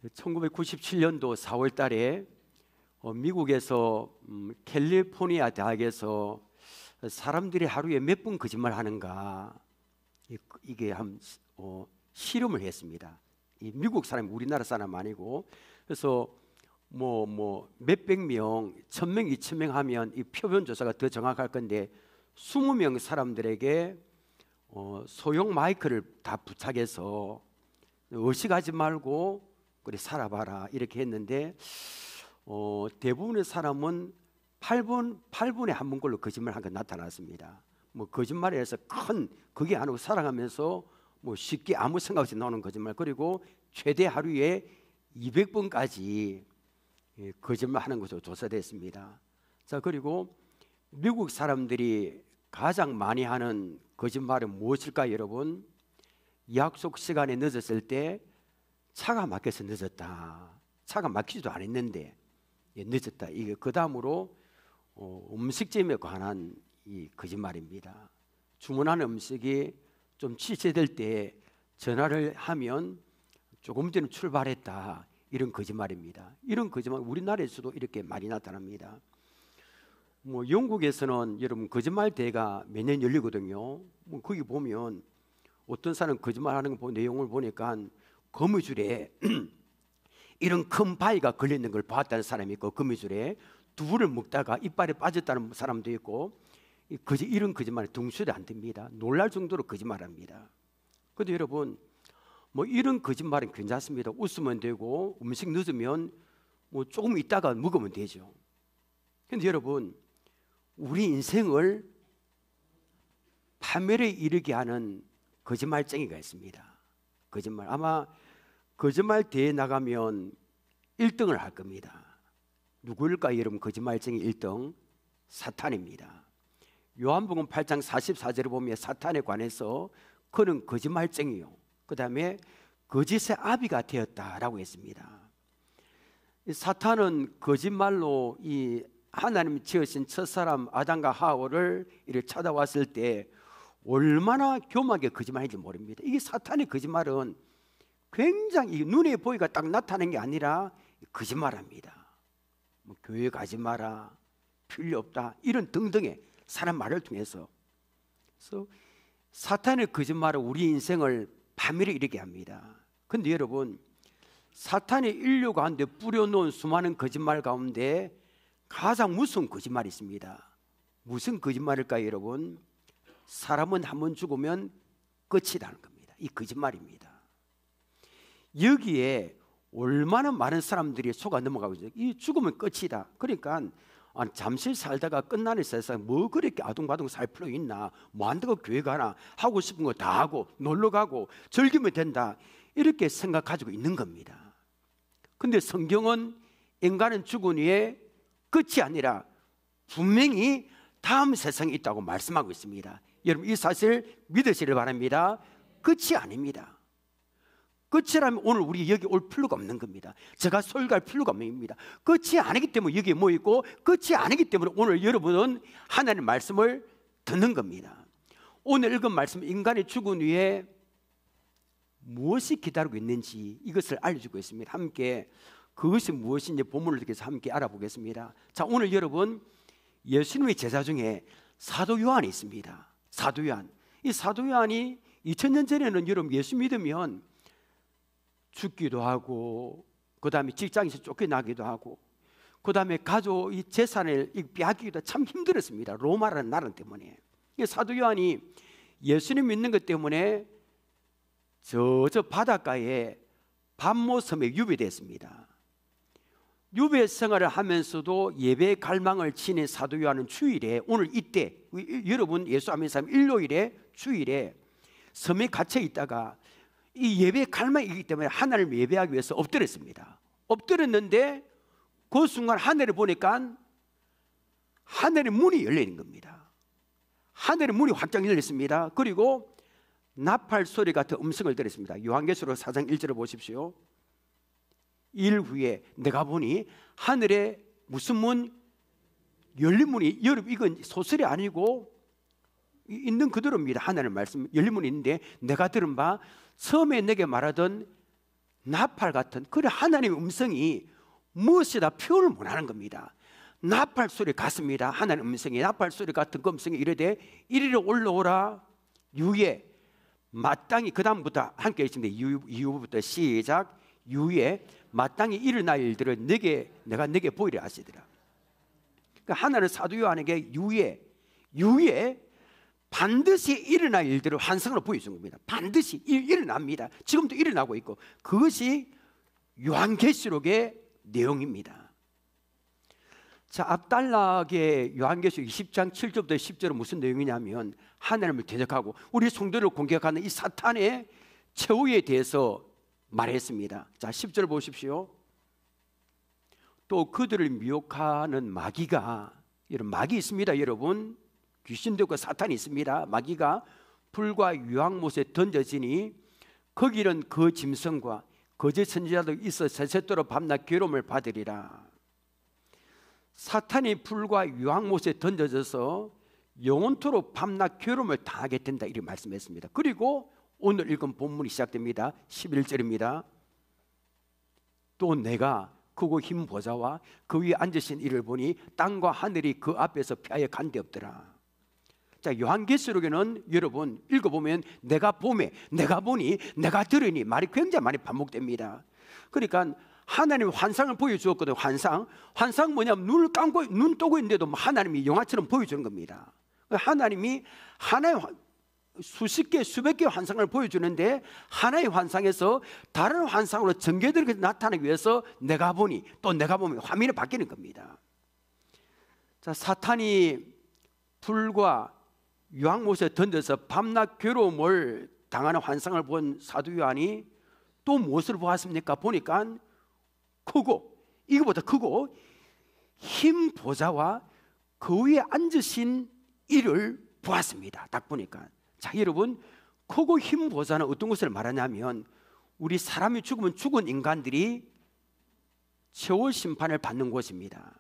1997년도 4월 달에 미국에서 캘리포니아 대학에서 사람들이 하루에 몇 분 거짓말 하는가 이게 실험을 했습니다. 이 미국 사람이 우리나라 사람 아니고, 그래서 몇백 명, 1000명, 2000명 하면 이 표본 조사가 더 정확할 건데 20명 사람들에게 소형 마이크를 다 부착해서 의식하지 말고 그래 살아봐라 이렇게 했는데 대부분의 사람은 8분에 한 번꼴로 거짓말한 게 나타났습니다. 거짓말에 해서 큰 그게 아니고 살아가면서 쉽게 아무 생각 없이 나오는 거짓말, 그리고 최대 하루에 200번까지 거짓말하는 것으로 조사됐습니다. 자, 그리고 미국 사람들이 가장 많이 하는 거짓말은 무엇일까요, 여러분? 약속 시간에 늦었을 때 차가 막혀서 늦었다. 차가 막히지도 않았는데 늦었다. 이게 그 다음으로 음식점에 관한 이 거짓말입니다. 주문한 음식이 좀 취소될 때 전화를 하면 조금 전에 출발했다. 이런 거짓말입니다. 이런 거짓말 우리나라에서도 이렇게 많이 나타납니다. 영국에서는 여러분 거짓말 대회가 매년 열리거든요. 거기 보면 어떤 사람 거짓말하는 거 내용을 보니까 거미줄에 이런 큰 바위가 걸려 있는 걸 봤다는 사람이 있고, 거미줄에 두부를 먹다가 이빨에 빠졌다는 사람도 있고, 이런 거짓말이 둥실이 안 됩니다. 놀랄 정도로 거짓말합니다. 그런데 여러분 이런 거짓말은 괜찮습니다. 웃으면 되고 음식 늦으면 조금 있다가 먹으면 되죠. 그런데 여러분 우리 인생을 파멸에 이르게 하는 거짓말쟁이가 있습니다. 거짓말, 아마 거짓말 대회에 나가면 1등을 할 겁니다. 누구일까요, 여러분? 거짓말쟁이 1등 사탄입니다. 요한복음 8장 44절에 보면 사탄에 관해서 그는 거짓말쟁이요, 그 다음에 거짓의 아비가 되었다라고 했습니다. 사탄은 거짓말로 이 하나님이 지으신 첫사람 아담과 하와를 이렇게 찾아왔을 때 얼마나 교만하게 거짓말인지 모릅니다. 이게 사탄의 거짓말은 굉장히 눈에 보이가 딱 나타나는 게 아니라 거짓말합니다. 교회 가지 마라, 필요 없다, 이런 등등의 사람 말을 통해서. 그래서 사탄의 거짓말은 우리 인생을 파멸에 이르게 합니다. 그런데 여러분 사탄이 인류 가운데 뿌려놓은 수많은 거짓말 가운데 가장 무서운 거짓말이 있습니다. 무슨 거짓말일까요, 여러분? 사람은 한 번 죽으면 끝이라는 겁니다. 이 거짓말입니다. 여기에 얼마나 많은 사람들이 속아 넘어가고 있어요. 이 죽으면 끝이다. 그러니까 잠시 살다가 끝나는 세상 뭐 그렇게 아둥바둥 살 필요 있나, 뭐 한다고 교회 가나, 하고 싶은 거 다 하고 놀러 가고 즐기면 된다, 이렇게 생각 가지고 있는 겁니다. 근데 성경은 인간은 죽은 후에 끝이 아니라 분명히 다음 세상이 있다고 말씀하고 있습니다. 여러분 이 사실 믿으시길 바랍니다. 끝이 아닙니다. 끝이라면 오늘 우리 여기 올 필요가 없는 겁니다. 제가 설교할 필요가 없는 겁니다. 끝이 아니기 때문에 여기에 모이고, 끝이 아니기 때문에 오늘 여러분은 하나님의 말씀을 듣는 겁니다. 오늘 읽은 말씀, 인간이 죽은 후에 무엇이 기다리고 있는지 이것을 알려주고 있습니다. 함께 그것이 무엇인지 본문을 통해서 함께 알아보겠습니다. 자, 오늘 여러분 예수님의 제자 중에 사도 요한이 있습니다. 사도 요한. 이 사도 요한이 2000년 전에는 여러분 예수 믿으면 죽기도 하고, 그 다음에 직장에서 쫓겨나기도 하고, 그 다음에 가족 이 재산을 빼앗기기도 참 힘들었습니다. 로마라는 나라 때문에. 사도 요한이 예수님 믿는 것 때문에 저 바닷가에 밤모섬에 유배됐습니다. 유배 생활을 하면서도 예배 갈망을 지닌 사도 요한은 주일에, 오늘 이때 여러분 예수 안 믿는 사람 일요일에 주일에 섬에 갇혀 있다가 이 예배 갈망이기 때문에 하나님을 예배하기 위해서 엎드렸습니다. 엎드렸는데 그 순간 하늘을 보니까 하늘의 문이 열리는 겁니다. 하늘의 문이 확장 열렸습니다. 그리고 나팔 소리 같은 음성을 들었습니다. 요한계시록 4장 1절을 보십시오. 일 후에 내가 보니 하늘에 무슨 문? 열린 문이, 여러분 이건 소설이 아니고 있는 그대로입니다. 하나님의 말씀 열린 문이 있는데 내가 들은 바 처음에 내게 말하던 나팔 같은 그래 하나님의 음성이 무엇이다 표현을 못하는 겁니다. 나팔 소리 같습니다. 하나님 음성이 나팔 소리 같은 그 음성이 이르되 이리로 올라오라 유예 마땅히 그 다음부터 함께 있습니다. 이후부터 시작. 유예 마땅히 일어날 일들을 내가 네게 보이려 하시더라. 그러니까 하나는 사도 요한에게 유예 반드시 일어날 일들을 환상으로 보여준 겁니다. 반드시 일어납니다. 지금도 일어나고 있고 그것이 요한계시록의 내용입니다. 자, 앞단락의 요한계시록 20장 7절부터 10절은 무슨 내용이냐면 하나님을 대적하고 우리 성도를 공격하는 이 사탄의 최후에 대해서 말했습니다. 자, 10절 보십시오. 또 그들을 미혹하는 마귀가, 이런 마귀 있습니다 여러분. 귀신도 있고 사탄이 있습니다. 마귀가 불과 유황못에 던져지니 거기는 그 짐승과 거짓 선지자도 있어 세세토록 밤낮 괴로움을 받으리라. 사탄이 불과 유황못에 던져져서 영원토록 밤낮 괴로움을 당하게 된다 이렇게 말씀했습니다. 그리고 오늘 읽은 본문이 시작됩니다. 11절입니다. 또 내가 크고 흰 보좌와 그 위에 앉으신 이를 보니 땅과 하늘이 그 앞에서 피하여 간데 없더라. 자, 요한계시록에는 여러분 읽어보면 내가 보매, 내가 보니, 내가 들으니 말이 굉장히 많이 반복됩니다. 그러니까 하나님이 환상을 보여주었거든요. 환상 뭐냐면 눈을 감고 눈 뜨고 있는데도 하나님이 영화처럼 보여주는 겁니다. 하나님이 하나의 수십 개 수백 개의 환상을 보여주는데 하나의 환상에서 다른 환상으로 전개되게 나타나기 위해서 내가 보니 또 내가 보면 화면이 바뀌는 겁니다. 자, 사탄이 불과 유황못에 던져서 밤낮 괴로움을 당하는 환상을 본 사도 요한이 또 무엇을 보았습니까? 보니까 크고 이거보다 크고 흰 보좌와 그 위에 앉으신 이를 보았습니다. 딱 보니까. 자, 여러분 크고 흰 보좌는 어떤 것을 말하냐면 우리 사람이 죽으면 죽은 인간들이 최후 심판을 받는 곳입니다.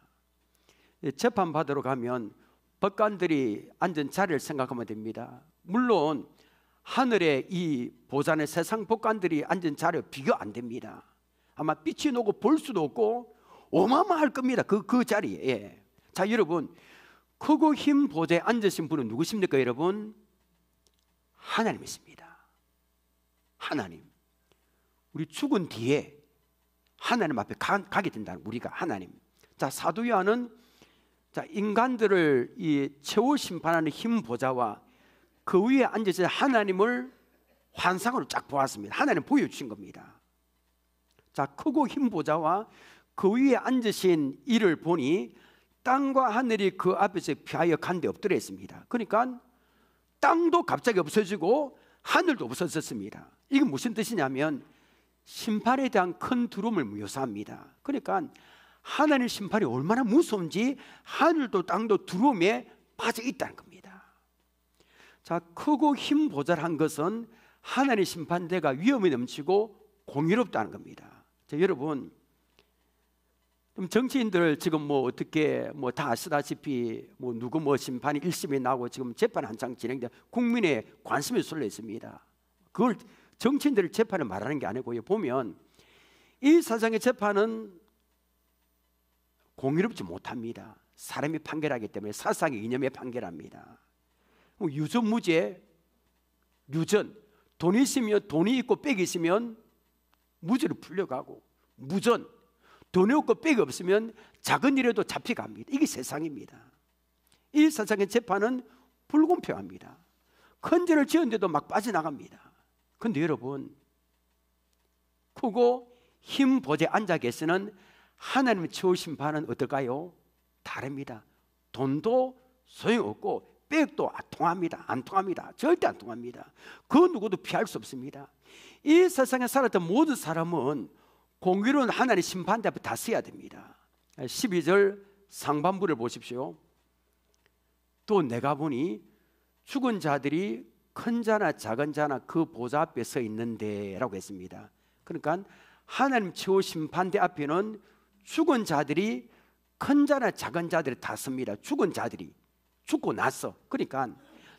재판받으러 가면 법관들이 앉은 자리를 생각하면 됩니다. 물론 하늘의 이 보좌는 세상 법관들이 앉은 자리와 비교 안 됩니다. 아마 빛이 나고 볼 수도 없고 어마어마할 겁니다. 그 자리에. 예. 자, 여러분 크고 흰 보좌에 앉으신 분은 누구십니까 여러분? 하나님이십니다. 하나님. 우리 죽은 뒤에 하나님 앞에 가게 된다는 우리가 하나님. 자, 사도 요한은 자, 인간들을 이 최후 심판하는 흰 보좌와 그 위에 앉으신 하나님을 환상으로 쫙 보았습니다. 하나님 보여주신 겁니다. 자, 크고 흰 보좌와 그 위에 앉으신 이를 보니 땅과 하늘이 그 앞에서 피하여 간데 없더라 했습니다. 그러니까 땅도 갑자기 없어지고 하늘도 없어졌습니다. 이게 무슨 뜻이냐면 심판에 대한 큰 두려움을 묘사합니다. 그러니까 하나님의 심판이 얼마나 무서운지 하늘도 땅도 두려움에 빠져 있다는 겁니다. 자, 크고 흰 보좌란 것은 하나님의 심판대가 위험이 넘치고 공의롭다는 겁니다. 자, 여러분 정치인들 지금 어떻게 다 아시다시피 누구 심판이 1심이 나고 지금 재판 한창 진행돼 국민의 관심이 쏠려 있습니다. 그걸 정치인들의 재판을 말하는 게 아니고요. 보면 이 세상의 재판은 공의롭지 못합니다. 사람이 판결하기 때문에 사상의 이념에 판결합니다. 유전무죄, 유전, 돈이 있으면 돈이 있고 빽이 있으면 무죄로 풀려가고 무전, 돈이 없고 빽이 없으면 작은 일에도 잡혀갑니다. 이게 세상입니다. 이 세상의 재판은 불공평합니다. 큰 죄를 지었는데도 막 빠져나갑니다. 그런데 여러분 크고 흰 보좌에 앉아 계시는 하나님의 최후 심판은 어떨까요? 다릅니다. 돈도 소용없고 빽도 안 통합니다. 절대 안 통합니다. 그 누구도 피할 수 없습니다. 이 세상에 살았던 모든 사람은 공의로운 하나님의 심판대 앞에 다 서야 됩니다. 12절 상반부를 보십시오. 또 내가 보니 죽은 자들이 큰 자나 작은 자나 그 보좌 앞에 서 있는데 라고 했습니다. 그러니까 하나님 최후 심판대 앞에는 죽은 자들이 큰 자나 작은 자들이 다 섭니다. 죽은 자들이 죽고 났어. 그러니까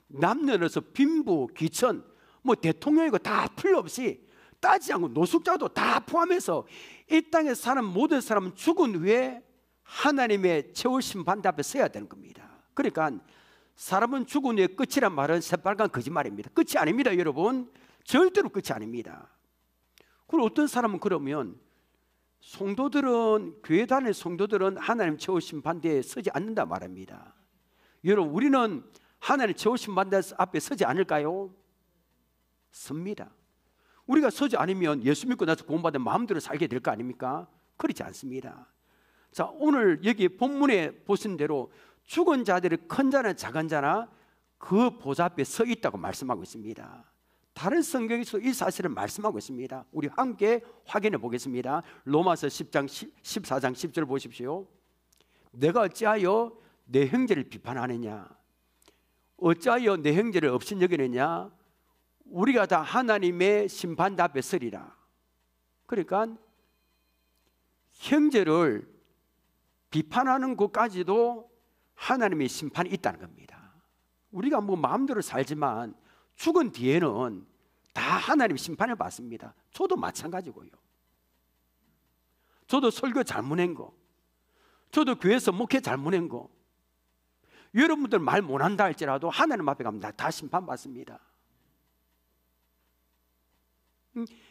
남녀노소 빈부 귀천 대통령이고 다 필요 없이 따지지 않고 노숙자도 다 포함해서 이 땅에 사는 모든 사람은 죽은 후에 하나님의 최후 심판대 앞에 서야 되는 겁니다. 그러니까 사람은 죽은 후에 끝이란 말은 새빨간 거짓말입니다. 끝이 아닙니다, 여러분. 절대로 끝이 아닙니다. 그리고 어떤 사람은 그러면 성도들은, 교회 다니는 성도들은 하나님 최후 심판대에 서지 않는다 말합니다. 여러분, 우리는 하나님 최후 심판대 앞에 서지 않을까요? 섭니다. 우리가 서지 않으면 예수 믿고 나서 구원받은 마음대로 살게 될 거 아닙니까? 그렇지 않습니다. 자, 오늘 여기 본문에 보신 대로 죽은 자들이 큰 자나 작은 자나 그 보좌 앞에 서 있다고 말씀하고 있습니다. 다른 성경에서 이 사실을 말씀하고 있습니다. 우리 함께 확인해 보겠습니다. 로마서 10장 14장 10절 보십시오. 내가 어찌하여 내 형제를 비판하느냐? 어찌하여 내 형제를 없인 여기느냐? 우리가 다 하나님의 심판대 앞에 서리라. 그러니까 형제를 비판하는 것까지도 하나님의 심판이 있다는 겁니다. 우리가 뭐 마음대로 살지만 죽은 뒤에는 다 하나님의 심판을 받습니다. 저도 마찬가지고요. 저도 설교 잘못한 거, 저도 교회에서 목회 잘못한 거, 여러분들 말 못한다 할지라도 하나님 앞에 가면 다 심판받습니다.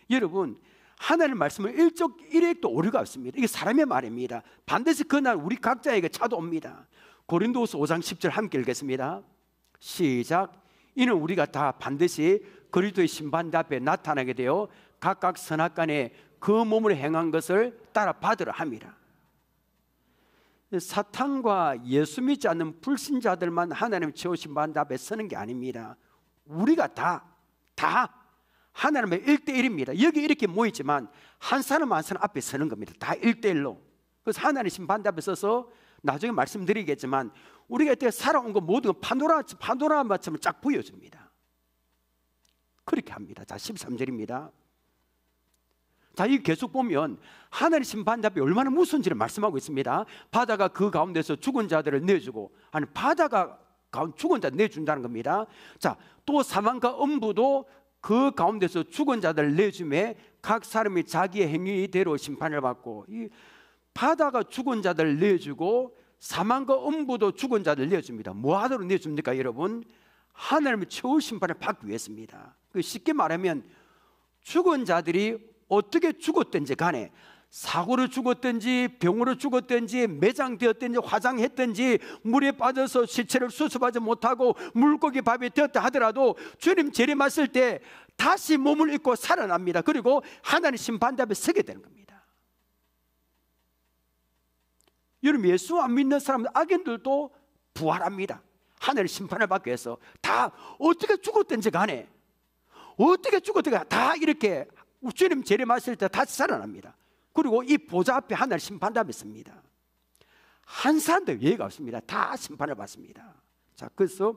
여러분, 하나님 말씀은 일획도 오류가 없습니다. 이게 사람의 말입니다. 반드시 그날 우리 각자에게 찾아옵니다. 고린도후서 5장 10절 함께 읽겠습니다. 시작. 이는 우리가 다 반드시 그리스도의 심판대 앞에 나타나게 되어 각각 선악간에 그 몸을 행한 것을 따라 받으라 함이라. 사탄과 예수 믿지 않는 불신자들만 하나님 최후 심판대 앞에 서는 게 아닙니다. 우리가 다 하나님의 1대1입니다. 여기 이렇게 모이지만 한 사람 한 사람 앞에 서는 겁니다. 다 1대1로. 그래서 하나님 심판대 앞에 서서 나중에 말씀드리겠지만 우리가 이때 살아온 거 모든 건 파노라마처럼 쫙 보여줍니다. 그렇게 합니다. 자, 13절입니다. 자, 이 계속 보면 하나님 심판대 앞에 얼마나 무서운지를 말씀하고 있습니다. 바다가 그 가운데서 죽은 자들을 내주고, 아니 바다가 죽은 자 내준다는 겁니다. 자, 또 사망과 음부도 그 가운데서 죽은 자들을 내주매 각 사람이 자기의 행위대로 심판을 받고, 이 바다가 죽은 자들을 내주고 사망과 음부도 죽은 자들을 내줍니다. 뭐 하도록 내줍니까, 여러분? 하나님의 최후 심판을 받기 위해서입니다. 쉽게 말하면 죽은 자들이 어떻게 죽었든지 간에, 사고로 죽었든지 병으로 죽었든지 매장되었든지 화장했든지 물에 빠져서 시체를 수습하지 못하고 물고기 밥이 되었다 하더라도 주님 재림하실 때 다시 몸을 입고 살아납니다. 그리고 하나님 심판대 앞에 서게 되는 겁니다. 여러분, 예수 안 믿는 사람들, 악인들도 부활합니다. 하나님 심판을 받기 위해서 다 어떻게 죽었든지 간에, 어떻게 죽었든지 다 이렇게 주님 재림하실 때 다시 살아납니다. 그리고 이 보좌 앞에 하나님 심판대 앞에 섭니다. 한 사람도 예외가 없습니다. 다 심판을 받습니다. 자, 그래서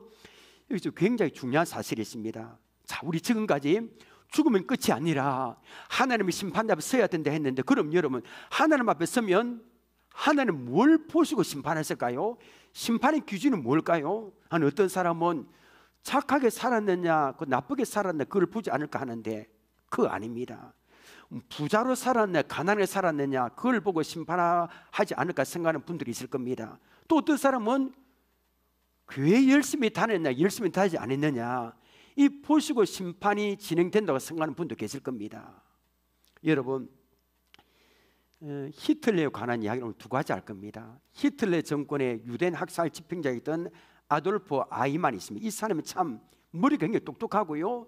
여기서 굉장히 중요한 사실이 있습니다. 자, 우리 지금까지 죽으면 끝이 아니라 하나님의 심판대 앞에 서야 된다 했는데, 그럼 여러분, 하나님 앞에 서면 하나님 뭘 보시고 심판하실까요? 심판의 기준은 뭘까요? 아니, 어떤 사람은 착하게 살았느냐, 나쁘게 살았느냐, 그걸 보지 않을까 하는데 그거 아닙니다. 부자로 살았느냐, 가난하게 살았느냐, 그걸 보고 심판하지 않을까 생각하는 분들이 있을 겁니다. 또 어떤 사람은 교회 열심히 다녔냐, 열심히 다니지 않았느냐, 이 보시고 심판이 진행된다고 생각하는 분도 계실 겁니다. 여러분, 히틀러에 관한 이야기는 두 가지 할 겁니다. 히틀러 정권의 유대인 학살 집행자였던 아돌프 아이만이 있습니다. 이 사람은 참 머리가 굉장히 똑똑하고요,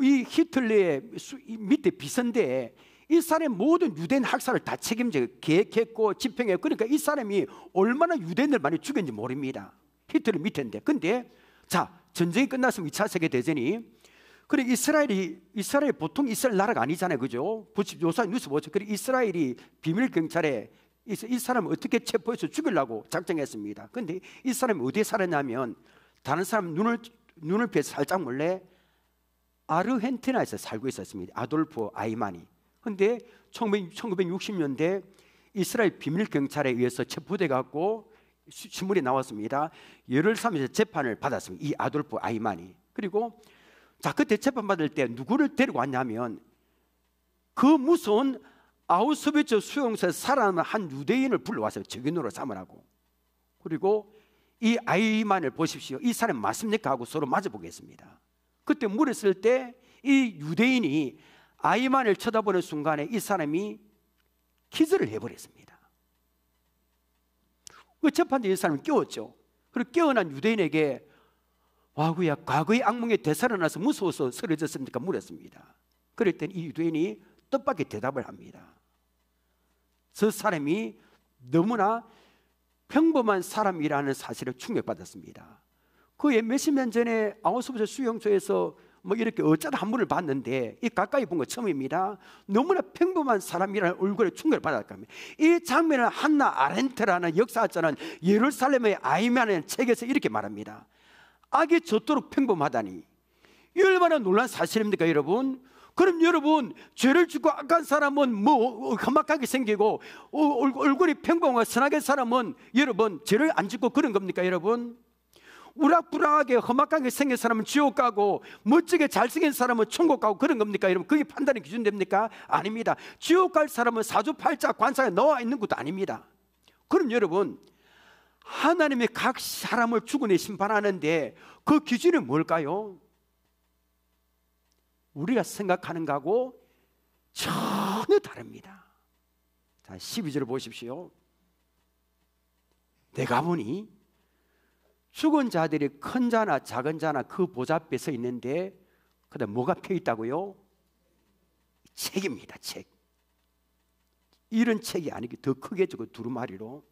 이 히틀러의 밑에 비선대에 이 사람의 모든 유대인 학살을 다 책임져 계획했고 집행했고, 그러니까 이 사람이 얼마나 유대인을 많이 죽였는지 모릅니다. 히틀러 밑에인데. 근데 자, 전쟁이 끝났으면 2차 세계대전이, 그래 이스라엘이 보통 이스라엘 나라가 아니잖아요, 그죠? 요새 뉴스 보죠. 그래 이스라엘이 비밀 경찰에 이 사람을 어떻게 체포해서 죽이려고 작정했습니다. 근데 이 사람이 어디에 살았냐면, 다른 사람 눈을 피해서 살짝 몰래 아르헨티나에서 살고 있었습니다. 아돌프 아이만이. 근데 1960년대 이스라엘 비밀 경찰에 의해서 체포돼 갖고 신문이 나왔습니다. 열흘 3일 재판을 받았습니다, 이 아돌프 아이만이. 그리고 자, 그때 재판 받을 때 누구를 데리고 왔냐면 그 무서운 아우슈비츠 수용소에 살아남은 한 유대인을 불러와서 적인으로 삼으라고. 그리고 이 아이만을 보십시오. 이 사람 맞습니까? 하고 서로 맞아보겠습니다. 그때 물었을 때 이 유대인이 아이만을 쳐다보는 순간에 이 사람이 기절을 해버렸습니다. 그 재판장이 이 사람을 깨웠죠. 그리고 깨어난 유대인에게 와구야, 과거의 악몽에 되살아나서 무서워서 쓰러졌습니까? 물었습니다. 그랬더니 이 유대인이 뜻밖의 대답을 합니다. 저 사람이 너무나 평범한 사람이라는 사실을 충격받았습니다. 그에 몇십 년 전에 아우슈비츠 수용소에서 뭐 이렇게 어쩌다 한 분을 봤는데 이 가까이 본 거 처음입니다. 너무나 평범한 사람이라는 얼굴에 충격을 받았을 겁니다. 이 장면을 한나 아렌트라는 역사학자는 예루살렘의 아이만의 책에서 이렇게 말합니다. 악이 저토록 평범하다니, 이 얼마나 놀란 사실입니까 여러분? 그럼 여러분, 죄를 짓고 악한 사람은 뭐 험악하게 생기고 얼굴이 평범하고 선하게 사람은 여러분 죄를 안 짓고 그런 겁니까 여러분? 우락부락하게 험악하게 생긴 사람은 지옥 가고 멋지게 잘생긴 사람은 천국 가고 그런 겁니까 여러분? 그게 판단의 기준 됩니까? 아닙니다. 지옥 갈 사람은 사주팔자 관상에 나와 있는 것도 아닙니다. 그럼 여러분, 하나님이 각 사람을 죽어내 심판하는데 그 기준이 뭘까요? 우리가 생각하는 거하고 전혀 다릅니다. 자, 12절 보십시오. 내가 보니 죽은 자들이 큰 자나 작은 자나 그 보좌 앞에 서 있는데 그다음 뭐가 펴 있다고요? 책입니다. 책. 이런 책이 아니고 더 크게 주고 두루마리로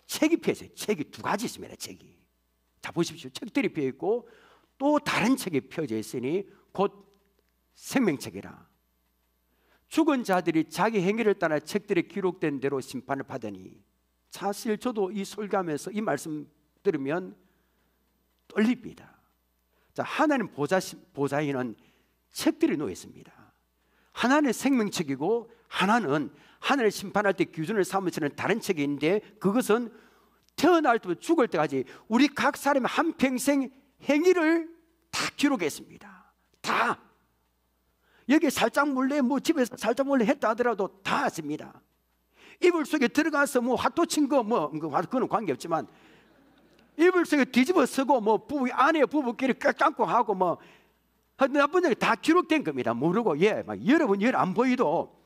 책이 펴 있어요. 책이 두 가지 있습니다. 책이. 자 보십시오. 책들이 펴 있고 또 다른 책이 펴져 있으니 곧 생명책이라. 죽은 자들이 자기 행위를 따라 책들에 기록된 대로 심판을 받으니. 사실 저도 이 설교하면서 이 말씀 들으면 떨립니다. 자, 하나님 보좌에는 책들이 놓여 있습니다. 하나는 생명책이고 하나는 하나님을 심판할 때 기준을 삼으시는 다른 책이 있는데 그것은 태어날 때부터 죽을 때까지 우리 각 사람의 한평생 행위를 다 기록했습니다. 다. 여기 살짝 몰래 뭐 집에서 살짝 몰래 했다 하더라도 다 했습니다. 이불 속에 들어가서 뭐 화토 친 거 뭐 그거는 관계없지만 이불 속에 뒤집어 쓰고 뭐 아내 부부끼리 깎고 하고 뭐 나쁜 얘기 다 기록된 겁니다. 모르고 막 여러분 안 보이도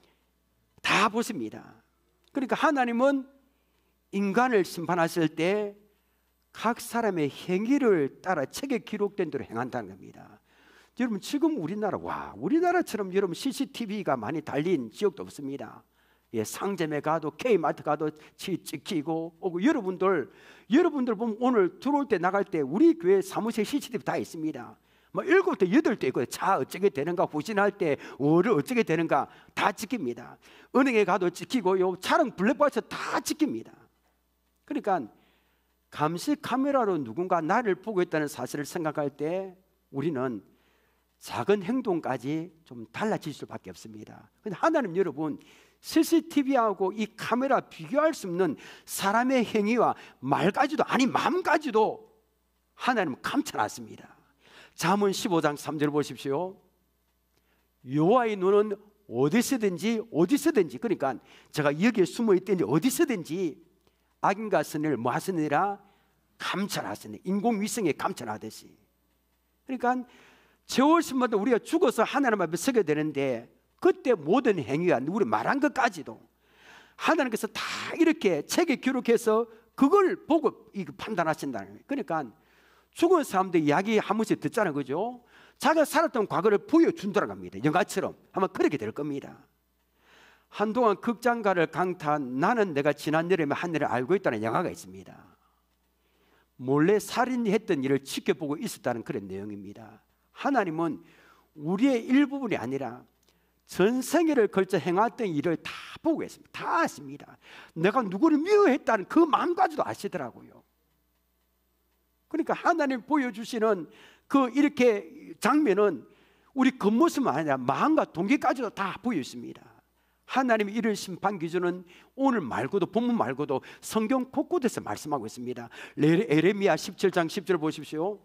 다 보십니다. 그러니까 하나님은 인간을 심판하실 때 각 사람의 행위를 따라 책에 기록된 대로 행한다는 겁니다. 여러분 지금 우리나라처럼 여러분 CCTV가 많이 달린 지역도 없습니다. 상점에 가도 K마트 가도 찍히고 오고 여러분들 보면 오늘 들어올 때 나갈 때 우리 교회 사무실 CCTV 다 있습니다. 뭐 7대 8대 있고 차 어쩌게 되는가 후진할 때 뭐를 어쩌게 되는가 다 찍힙니다. 은행에 가도 찍히고요. 차량 블랙박스 다 찍힙니다. 그러니까 감시 카메라로 누군가 나를 보고 있다는 사실을 생각할 때 우리는 작은 행동까지 좀 달라질 수밖에 없습니다. 근데 하나님 여러분 CCTV하고 이 카메라 비교할 수 없는 사람의 행위와 말까지도 아니 마음까지도 하나님은 감춰놨습니다. 잠언 15장 3절 보십시오. 여호와의 눈은 어디서든지 그러니까 제가 여기에 숨어 있든지 어디서든지 악인과 선을 뭐 하시느니라 감춰놨으니 인공위성에 감춰놨듯이. 그러니까 세월심마다 우리가 죽어서 하나님 앞에 서게 되는데 그때 모든 행위가 우리 말한 것까지도 하나님께서 다 이렇게 책에 기록해서 그걸 보고 판단하신다는 거예요. 그러니까 죽은 사람들 이야기 한 번씩 듣잖아요, 그죠? 자기가 살았던 과거를 보여준다는 겁니다. 영화처럼 아마 그렇게 될 겁니다. 한동안 극장가를 강타한 나는 내가 지난 여름에 하늘을 알고 있다는 영화가 있습니다. 몰래 살인했던 일을 지켜보고 있었다는 그런 내용입니다. 하나님은 우리의 일부분이 아니라 전생애를 걸쳐 행했던 일을 다 보고 있습니다. 다 아십니다. 내가 누구를 미워했다는 그 마음까지도 아시더라고요. 그러니까 하나님 보여주시는 그 이렇게 장면은 우리 겉모습만 아니라 마음과 동기까지도 다 보여 있습니다. 하나님이 이런 심판 기준은 오늘 말고도 본문 말고도 성경 곳곳에서 말씀하고 있습니다. 에레미야 17장 10절 보십시오.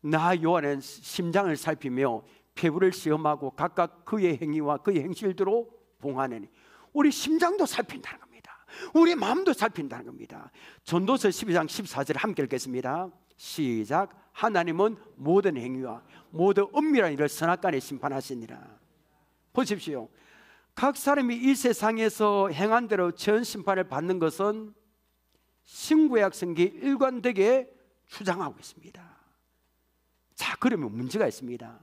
나 여호와는 심장을 살피며 폐부를 시험하고 각각 그의 행위와 그의 행실대로 봉하느니. 우리 심장도 살핀다는 겁니다. 우리 마음도 살핀다는 겁니다. 전도서 12장 14절 함께 읽겠습니다. 시작. 하나님은 모든 행위와 모든 은밀한 일을 선악간에 심판하시니라. 보십시오. 각 사람이 이 세상에서 행한 대로 전 심판을 받는 것은 신구약 성경이 일관되게 주장하고 있습니다. 자, 그러면 문제가 있습니다.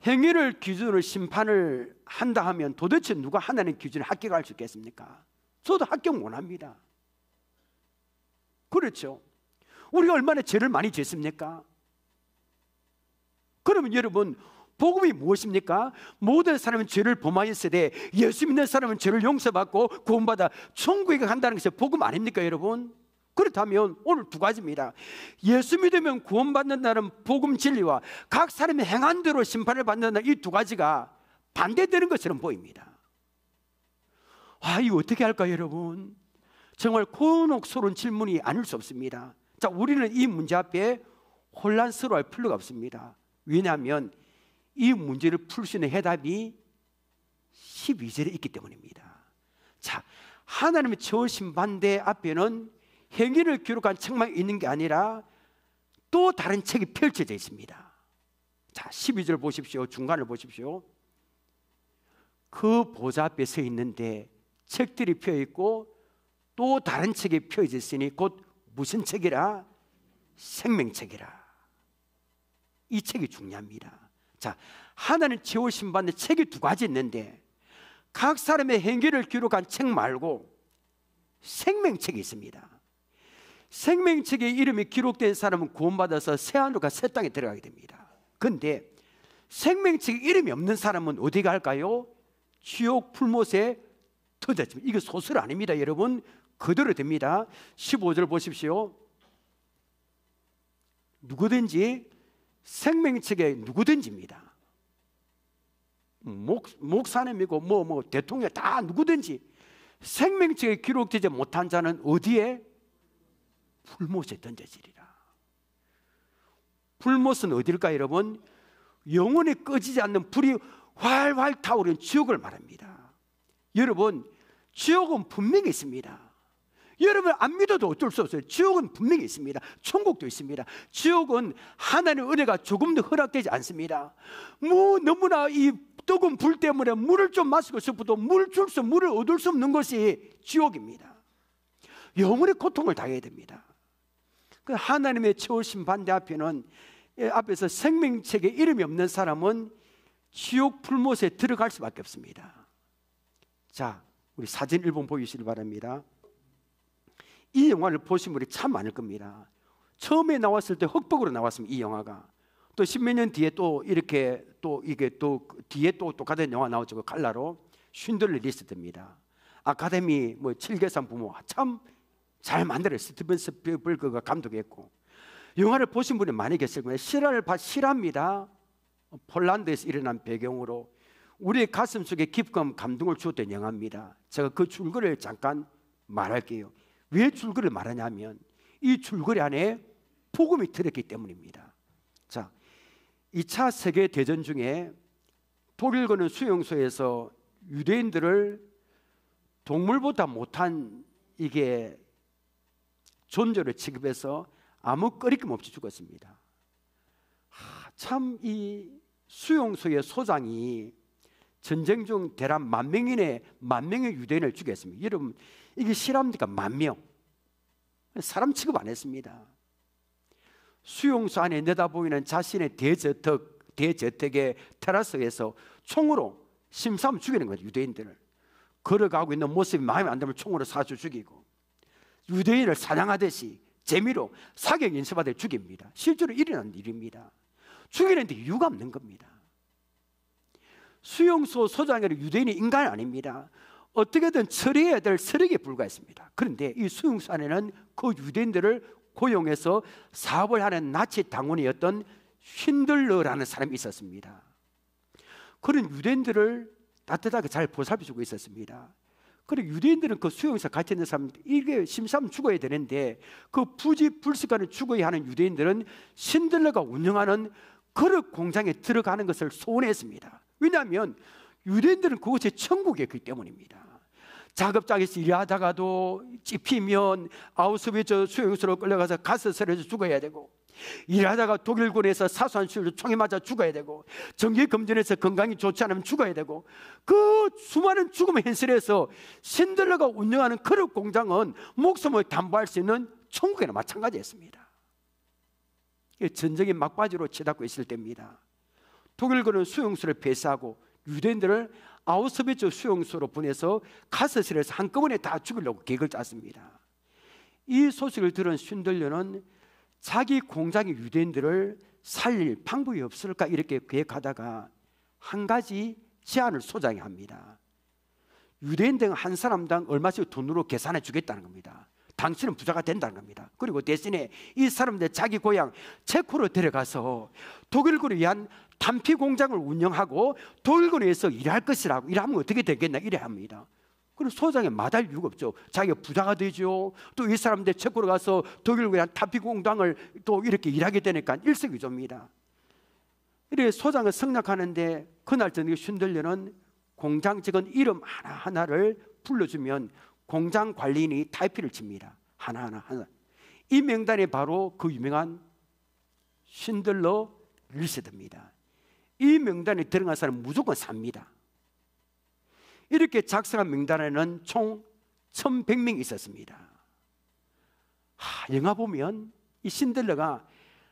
행위를 기준으로 심판을 한다 하면 도대체 누가 하나님 기준에 합격할 수 있겠습니까? 저도 합격 못합니다. 그렇죠. 우리가 얼마나 죄를 많이 짓습니까? 그러면 여러분, 복음이 무엇입니까? 모든 사람은 죄를 범하였으되 예수 믿는 사람은 죄를 용서받고 구원받아 천국에 간다는 것이 복음 아닙니까, 여러분? 그렇다면 오늘 두 가지입니다. 예수 믿으면 구원받는다는 복음 진리와 각 사람의 행한 대로 심판을 받는다는 이 두 가지가 반대되는 것처럼 보입니다. 이거 어떻게 할까요, 여러분? 정말 곤혹스러운 질문이 아닐 수 없습니다. 자, 우리는 이 문제 앞에 혼란스러워할 필요가 없습니다. 왜냐하면 이 문제를 풀 수 있는 해답이 12절에 있기 때문입니다. 자, 하나님의 저심판대 앞에는 행위를 기록한 책만 있는 게 아니라 또 다른 책이 펼쳐져 있습니다. 자, 12절 보십시오. 중간을 보십시오. 그 보좌 앞에 서 있는데 책들이 펴 있고 또 다른 책이 펴져 있으니 곧 무슨 책이라? 생명책이라. 이 책이 중요합니다. 자, 하나님 재호심받는 책이 두 가지 있는데 각 사람의 행위를 기록한 책 말고 생명책이 있습니다. 생명책에 이름이 기록된 사람은 구원받아서 새하늘과 새 땅에 들어가게 됩니다. 그런데 생명책에 이름이 없는 사람은 어디 갈까요? 지옥 풀못에 터졌습니다. 이게 소설 아닙니다, 여러분. 그대로 됩니다. 15절 보십시오. 누구든지 생명책에 누구든지입니다. 목사님이고 대통령 다 누구든지 생명책에 기록되지 못한 자는 어디에? 불못에 던져지리라. 불못은 어딜까요, 여러분? 영원히 꺼지지 않는 불이 활활 타오르는 지옥을 말합니다. 여러분, 지옥은 분명히 있습니다. 여러분 안 믿어도 어쩔 수 없어요. 지옥은 분명히 있습니다. 천국도 있습니다. 지옥은 하나님의 은혜가 조금도 허락되지 않습니다. 너무나 이 뜨거운 불 때문에 물을 좀 마시고 싶어도 물을 얻을 수 없는 것이 지옥입니다. 영원히 고통을 당해야 됩니다. 그 하나님의 처우심판대 앞에는 앞에서 생명책에 이름이 없는 사람은 지옥 불못에 들어갈 수밖에 없습니다. 자, 우리 사진 1번 보시길 바랍니다. 이 영화를 보신 분이 참 많을 겁니다. 처음에 나왔을 때 흑백으로 나왔습니다. 이 영화가 또 십몇 년 뒤에 또 이렇게 또 이게 또 뒤에 또 똑같은 영화 나오죠. 그 칼라로 쉰들러 리스트입니다. 아카데미 7개상 부모 참 잘 만들었어요. 스티븐 스필버그가 감독했고 영화를 보신 분이 많이 계실 거예요. 실화입니다. 폴란드에서 일어난 배경으로 우리의 가슴 속에 깊은 감동을 주었던 영화입니다. 제가 그 줄거리를 잠깐 말할게요. 왜 줄거리를 말하냐면 이 줄거리 안에 복음이 들었기 때문입니다. 자, 2차 세계대전 중에 독일군은 수용소에서 유대인들을 동물보다 못한 이게 존재로 취급해서 아무 꺼리낌 없이 죽었습니다. 참 이 수용소의 소장이 전쟁 중 대략 10,000명의 유대인을 죽였습니다. 여러분 이게 실합니까? 10,000명. 사람 취급 안 했습니다. 수용소 안에 내다보이는 자신의 대저택의 테라스에서 총으로 심사하면 죽이는 거죠. 유대인들을 걸어가고 있는 모습이 마음에 안 들면 총으로 쏴서 죽이고 유대인을 사냥하듯이 재미로 사격 연습하듯 죽입니다. 실제로 일어난 일입니다. 죽이는데 이유가 없는 겁니다. 수용소 소장이 유대인이 인간 아닙니다. 어떻게든 처리해야 될 서력에 불과했습니다. 그런데 이 수용소 안에는 그 유대인들을 고용해서 사업을 하는 나치 당원이었던 쉰들러라는 사람이 있었습니다. 그런 유대인들을 따뜻하게 잘 보살펴주고 있었습니다. 그리고 유대인들은 그 수용소에 갇혀 있는 사람 이게 심사하면 죽어야 되는데 그 부지불식간에 죽어야 하는 유대인들은 신들러가 운영하는 그릇 공장에 들어가는 것을 소원했습니다. 왜냐하면 유대인들은 그곳이 천국이었기 때문입니다. 작업장에서 일하다가도 찝히면 아우슈비츠 수용소로 끌려가서 가스설에서 죽어야 되고, 일하다가 독일군에서 사소한 수로 총에 맞아 죽어야 되고, 정기검진에서 건강이 좋지 않으면 죽어야 되고, 그 수많은 죽음의 현실에서 신들러가 운영하는 그릇 공장은 목숨을 담보할 수 있는 천국이나 마찬가지였습니다. 전쟁의 막바지로 치닫고 있을 때입니다. 독일군은 수용소를 폐쇄하고 유대인들을 아우슈비츠 수용소로 보내서 가스실에서 한꺼번에 다 죽이려고 계획을 짰습니다. 이 소식을 들은 쉰들려는 자기 공장의 유대인들을 살릴 방법이 없을까 이렇게 계획하다가 한 가지 제안을 소장해 합니다. 유대인들 한 사람당 얼마씩 돈으로 계산해 주겠다는 겁니다. 당신은 부자가 된다는 겁니다. 그리고 대신에 이 사람들 자기 고향 체코로 데려가서 독일군에 의한 단피 공장을 운영하고 독일군에서 일할 것이라고, 일하면 어떻게 되겠나 이래 합니다. 그리고 소장에 마다할 이유가 없죠. 자기가 부자가 되죠. 또 이 사람들 체코로 가서 독일군에 의한 단피 공장을 또 이렇게 일하게 되니까 일석이조입니다. 이렇게 소장을 승낙하는데 그날 저녁에 쉰들려는 공장 직원 이름 하나하나를 불러주면 공장 관리인이 타이피를 칩니다. 하나하나. 이 명단이 바로 그 유명한 쉰들러 리스트입니다. 이 명단에 들어간 사람은 무조건 삽니다. 이렇게 작성한 명단에는 총 1100명이 있었습니다. 영화 보면 이 신들러가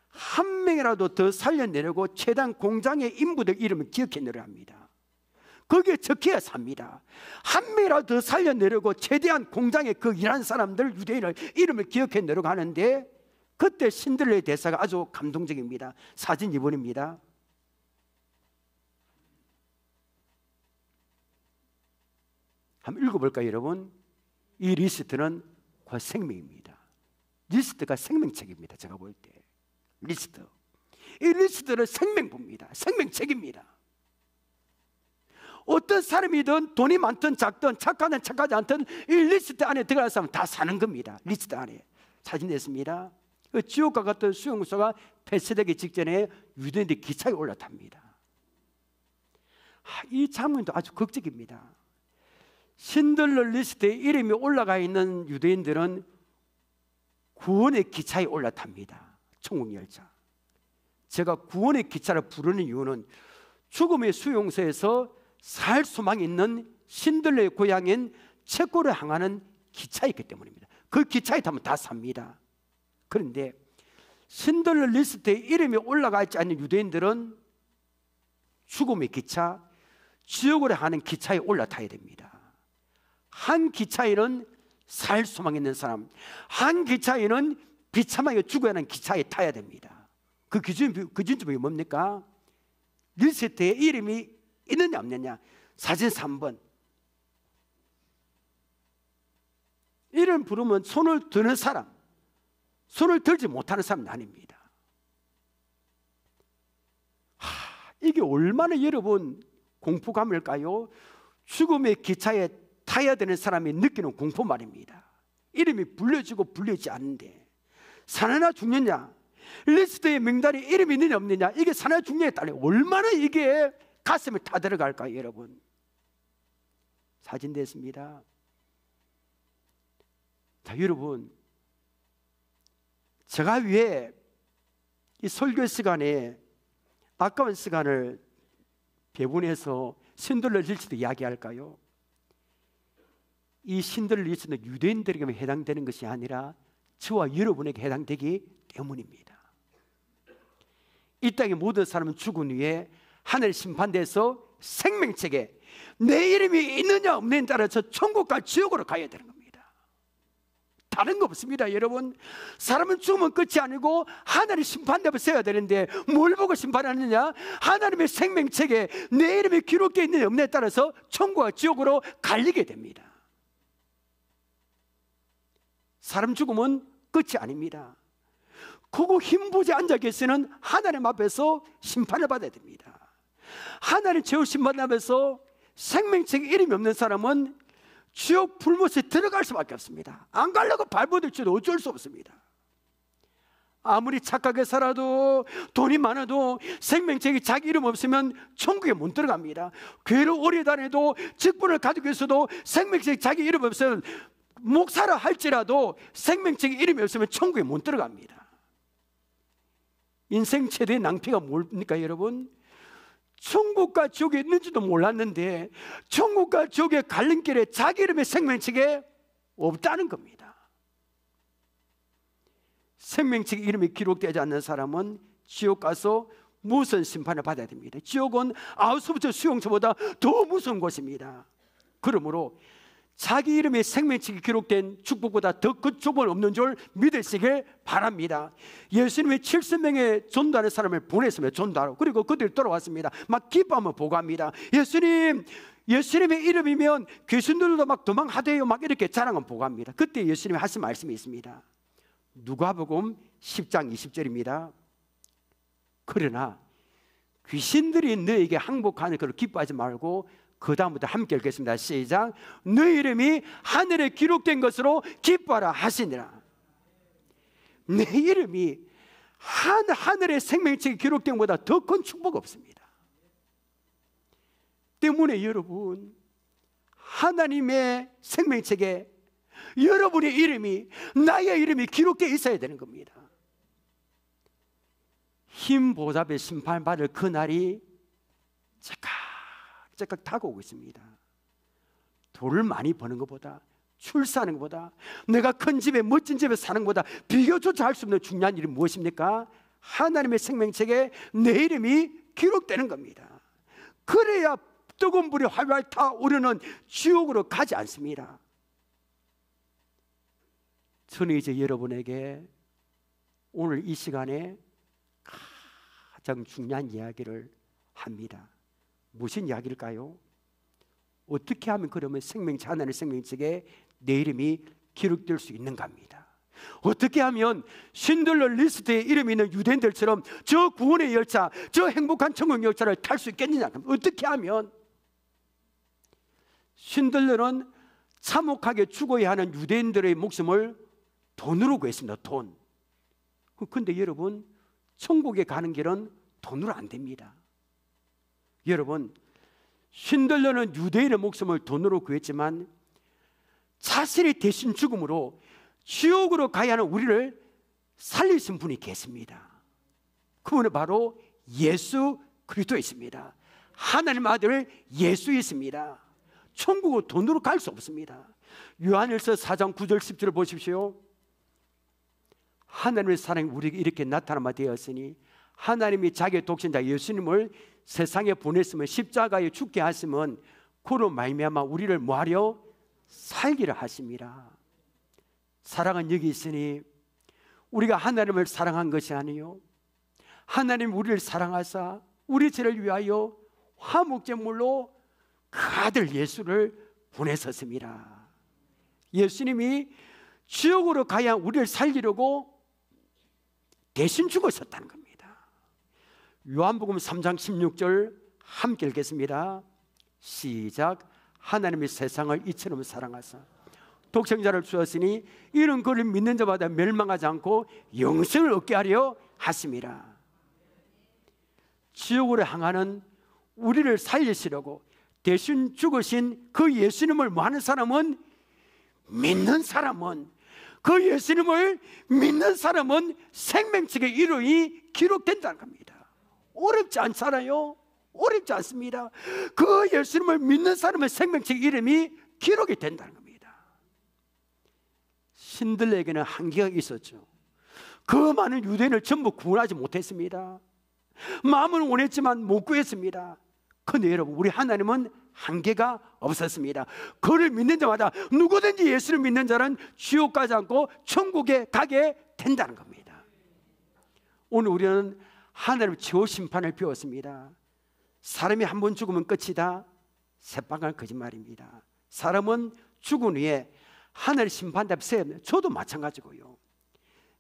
한 명이라도 더 살려내려고 최대한 공장의 인부들 이름을 기억해내려 합니다. 거기에 적혀야 삽니다. 한 명이라도 더 살려내려고 최대한 공장에 그 일한 사람들 유대인의 이름을 기억해내려고 하는데, 그때 신들러의 대사가 아주 감동적입니다. 사진 2번입니다. 한번 읽어볼까요, 여러분? 이 리스트는 곧 생명입니다. 리스트가 생명책입니다. 제가 볼 때 리스트, 이 리스트는 생명부입니다. 생명책입니다. 어떤 사람이든 돈이 많든 작든 착하든 착하지 않든 이 리스트 안에 들어가는 사람은 다 사는 겁니다. 리스트 안에. 사진 냈습니다. 그 지옥과 같은 수용소가 폐쇄되기 직전에 유대인들이 기차에 올라탑니다. 이 장면도 아주 극적입니다. 신들러 리스트에 이름이 올라가 있는 유대인들은 구원의 기차에 올라탑니다. 천국열차. 제가 구원의 기차를 부르는 이유는 죽음의 수용소에서 살 수망이 있는 신들러의 고향인 체코를 향하는 기차이기 때문입니다. 그 기차에 타면 다 삽니다. 그런데 신들러 리스트에 이름이 올라가 있지 않는 유대인들은 죽음의 기차, 지옥으로 가는 기차에 올라타야 됩니다. 한 기차에는 살 수망 있는 사람, 한 기차에는 비참하게 죽어야 하는 기차에 타야 됩니다. 그 기준점이 뭡니까? 리스트에 이름이 있느냐 없느냐. 사진 3번. 이름 부르면 손을 드는 사람, 손을 들지 못하는 사람은 아닙니다. 이게 얼마나 여러분 공포감일까요? 죽음의 기차에 타야 되는 사람이 느끼는 공포 말입니다. 이름이 불려지고 불려지지 않는데 사느냐 죽느냐, 리스트에 명단에 이름이 있느냐 없느냐, 이게 사느냐 죽느냐에 따라 얼마나 이게 가슴에 타들어갈까요, 여러분? 사진 됐습니다. 자, 여러분, 제가 왜 이 설교 시간에 아까운 시간을 배분해서 신들러 리스트 이야기할까요? 이 신들러 리스트는 유대인들에게만 해당되는 것이 아니라 저와 여러분에게 해당되기 때문입니다. 이 땅의 모든 사람은 죽은 후에 하늘 심판대에서 생명책에 내 이름이 있느냐 없느냐에 따라서 천국과 지옥으로 가야 되는 겁니다. 다른 거 없습니다, 여러분. 사람은 죽으면 끝이 아니고 하나님 심판대에 서야 되는데 뭘 보고 심판하느냐? 하나님의 생명책에 내 이름이 기록되어 있느냐 없느냐에 따라서 천국과 지옥으로 갈리게 됩니다. 사람 죽으면 끝이 아닙니다. 그거 힘부지 앉아 계시는 하나님 앞에서 심판을 받아야 됩니다. 하나님 죄의 심판 앞에서 생명책에 이름이 없는 사람은 지옥 불못에 들어갈 수밖에 없습니다. 안 가려고 발버둥쳐도 어쩔 수 없습니다. 아무리 착하게 살아도 돈이 많아도 생명책이 자기 이름 없으면 천국에 못 들어갑니다. 교회를 오래 다녀도 직분을 가지고 있어도 생명책이 자기 이름 없으면 목사라 할지라도 생명책에 이름이 없으면 천국에 못 들어갑니다. 인생 최대의 낭비가 뭡니까 여러분? 천국과 지옥에 있는지도 몰랐는데 천국과 지옥의 갈림길에 자기 이름의 생명책에 없다는 겁니다. 생명책 이름이 기록되지 않는 사람은 지옥 가서 무서운 심판을 받아야 됩니다. 지옥은 아우스부처 수용소보다 더 무서운 곳입니다. 그러므로 자기 이름의 생명책이 기록된 축복보다 더 큰 축복은 없는 줄 믿으시길 바랍니다. 예수님이 70명의 전도하는 사람을 보냈으면 전도하러, 그리고 그들이 돌아왔습니다. 막 기뻐하며 보고합니다. 예수님의 이름이면 귀신들도 막 도망하대요, 막 이렇게 자랑하며 보고합니다. 그때 예수님이 하신 말씀이 있습니다. 누가복음 10장 20절입니다. 그러나 귀신들이 너에게 항복하는 것을 기뻐하지 말고 그 다음부터 함께 읽겠습니다. 시작. 너희 이름이 하늘에 기록된 것으로 기뻐하라 하시니라. 내 이름이 하늘의 생명책에 기록된 것보다 더 큰 축복 없습니다. 때문에 여러분, 하나님의 생명책에 여러분의 이름이, 나의 이름이 기록되어 있어야 되는 겁니다. 흰 보답의 심판받을 그날이 째깍 다가오고 있습니다. 돈을 많이 버는 것보다, 출세하는 것보다, 내가 큰 집에 멋진 집에 사는 것보다 비교조차 할 수 없는 중요한 일이 무엇입니까? 하나님의 생명책에 내 이름이 기록되는 겁니다. 그래야 뜨거운 불이 활활 타오르는 지옥으로 가지 않습니다. 저는 이제 여러분에게 오늘 이 시간에 가장 중요한 이야기를 합니다. 무슨 이야기일까요? 어떻게 하면 그러면 하나님의 생명책에 내 이름이 기록될 수 있는가 합니다. 어떻게 하면 신들러 리스트에 이름이 있는 유대인들처럼 저 구원의 열차, 저 행복한 천국 열차를 탈 수 있겠느냐. 어떻게 하면 신들러는 참혹하게 죽어야 하는 유대인들의 목숨을 돈으로 구했습니다. 돈. 그런데 여러분, 천국에 가는 길은 돈으로 안 됩니다. 여러분, 신들러는 유대인의 목숨을 돈으로 구했지만 자신이 대신 죽음으로 지옥으로 가야 하는 우리를 살리신 분이 계십니다. 그분은 바로 예수 그리스도이십니다. 하나님 아들 예수이십니다. 천국은 돈으로 갈 수 없습니다. 요한일서 4장 9절 10절을 보십시오. 하나님의 사랑이 우리에게 이렇게 나타나마 되었으니 하나님이 자기의 독생자 예수님을 세상에 보냈으면 십자가에 죽게 하시면 그로 말미암아 우리를 뭐하려? 살기를 하심이라. 사랑은 여기 있으니 우리가 하나님을 사랑한 것이 아니요 하나님 우리를 사랑하사 우리 죄를 위하여 화목제물로 그 아들 예수를 보내셨습니다. 예수님이 지옥으로 가야 우리를 살리려고 대신 죽으셨다는 겁니다. 요한복음 3장 16절 함께 읽겠습니다. 시작. 하나님이 세상을 이처럼 사랑하사 독생자를 주었으니 이는 그를 믿는 자마다 멸망하지 않고 영생을 얻게 하려 하심이라. 지옥으로 향하는 우리를 살리시려고 대신 죽으신 그 예수님을 뭐하는 사람은, 믿는 사람은, 그 예수님을 믿는 사람은 생명책의 이름이 기록된다는 겁니다. 어렵지 않잖아요. 어렵지 않습니다. 그 예수님을 믿는 사람의 생명책 이름이 기록이 된다는 겁니다. 신들에게는 한계가 있었죠. 그 많은 유대인을 전부 구원하지 못했습니다. 마음은 원했지만 못 구했습니다. 그런데 여러분, 우리 하나님은 한계가 없었습니다. 그를 믿는 자마다, 누구든지 예수를 믿는 자는 지옥 가지 않고 천국에 가게 된다는 겁니다. 오늘 우리는 하나님 지옥 심판을 배웠습니다. 사람이 한 번 죽으면 끝이다. 새빨간 거짓말입니다. 사람은 죽은 후에 하늘 심판대 앞에, 저도 마찬가지고요.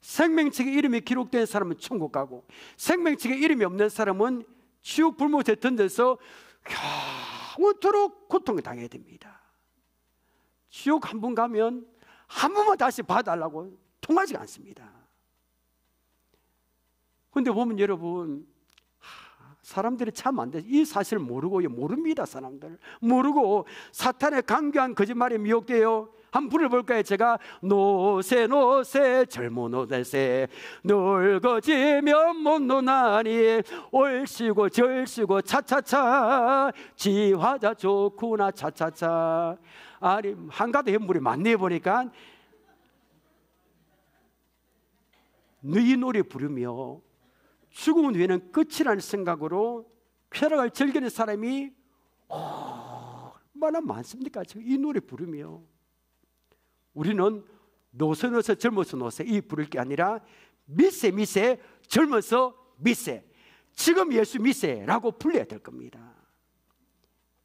생명책에 이름이 기록된 사람은 천국 가고 생명책에 이름이 없는 사람은 지옥 불못에 던져서 영원토록 고통을 당해야 됩니다. 지옥 한 번 가면 한 번만 다시 봐달라고 통하지가 않습니다. 근데 보면 여러분, 사람들이 참 안 돼. 이 사실을 모르고요. 모릅니다. 사람들 모르고 사탄의 강교한 거짓말에 미혹돼요. 한번 불러볼까요? 제가 노세 노세 젊은 노세 늙어지면 못 노나니 올시고 절시고 차차차 지화자 좋구나 차차차. 아니 한가도 현물이 많네 보니까 이 노래 부르며 죽음 후에는 끝이라는 생각으로 쾌락을 즐기는 사람이 얼마나 많습니까? 이 노래 부르며 우리는 노세 노세 젊어서 노세 이 부를 게 아니라 미세 미세 젊어서 미세 지금 예수 미세라고 불러야 될 겁니다.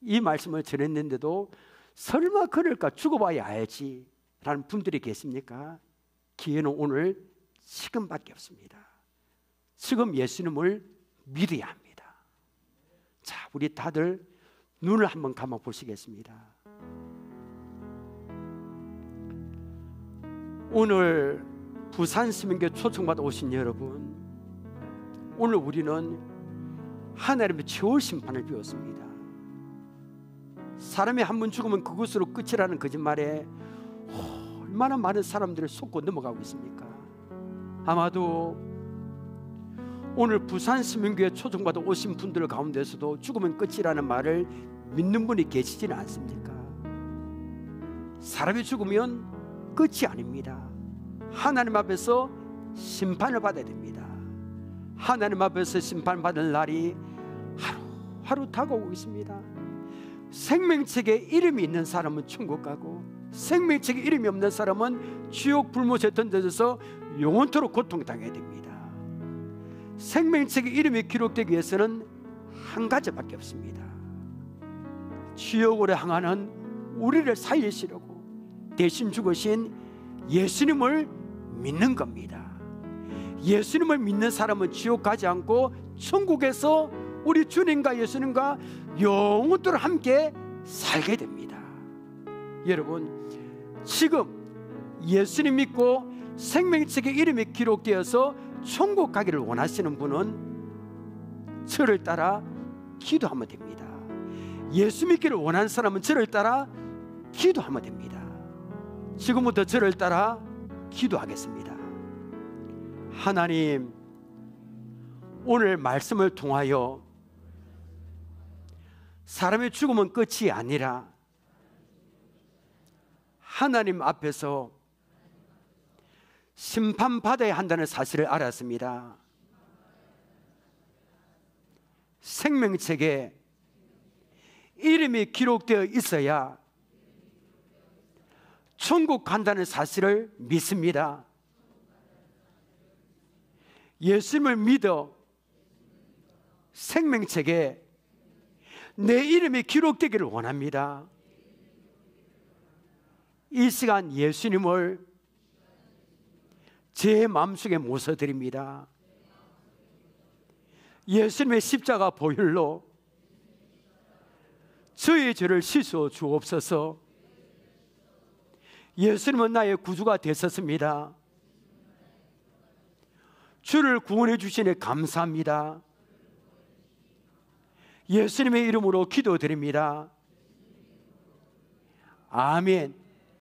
이 말씀을 전했는데도 설마 그럴까 죽어봐야 알지 라는 분들이 계십니까? 기회는 오늘 지금밖에 없습니다. 지금 예수님을 믿어야 합니다. 자, 우리 다들 눈을 한번 감아 보시겠습니다. 오늘 부산 시민교회 초청받아 오신 여러분, 오늘 우리는 하나님의 최후 심판을 배웠습니다. 사람이 한 번 죽으면 그것으로 끝이라는 거짓말에 얼마나 많은 사람들을 속고 넘어가고 있습니까? 아마도 오늘 부산 시민교회 초청받아 오신 분들 가운데서도 죽으면 끝이라는 말을 믿는 분이 계시지는 않습니까? 사람이 죽으면 끝이 아닙니다. 하나님 앞에서 심판을 받아야 됩니다. 하나님 앞에서 심판받을 날이 하루하루 다가오고 있습니다. 생명책에 이름이 있는 사람은 천국 가고 생명책에 이름이 없는 사람은 지옥 불못에 던져져서 영원토록 고통당해야 됩니다. 생명책에 이름이 기록되기 위해서는 한 가지밖에 없습니다. 지옥으로 향하는 우리를 살리시려고 대신 죽으신 예수님을 믿는 겁니다. 예수님을 믿는 사람은 지옥 가지 않고 천국에서 우리 주님과 예수님과 영원토록 함께 살게 됩니다. 여러분, 지금 예수님 믿고 생명책에 이름이 기록되어서 천국 가기를 원하시는 분은 저를 따라 기도하면 됩니다. 예수 믿기를 원하는 사람은 저를 따라 기도하면 됩니다. 지금부터 저를 따라 기도하겠습니다. 하나님, 오늘 말씀을 통하여 사람의 죽음은 끝이 아니라 하나님 앞에서 심판받아야 한다는 사실을 알았습니다. 생명책에 이름이 기록되어 있어야 천국 간다는 사실을 믿습니다. 예수님을 믿어 생명책에 내 이름이 기록되기를 원합니다. 이 시간 예수님을 제 마음속에 모셔드립니다. 예수님의 십자가 보혈로 저의 죄를 씻어 주옵소서. 예수님은 나의 구주가 되셨습니다. 주를 구원해 주시니 감사합니다. 예수님의 이름으로 기도드립니다. 아멘.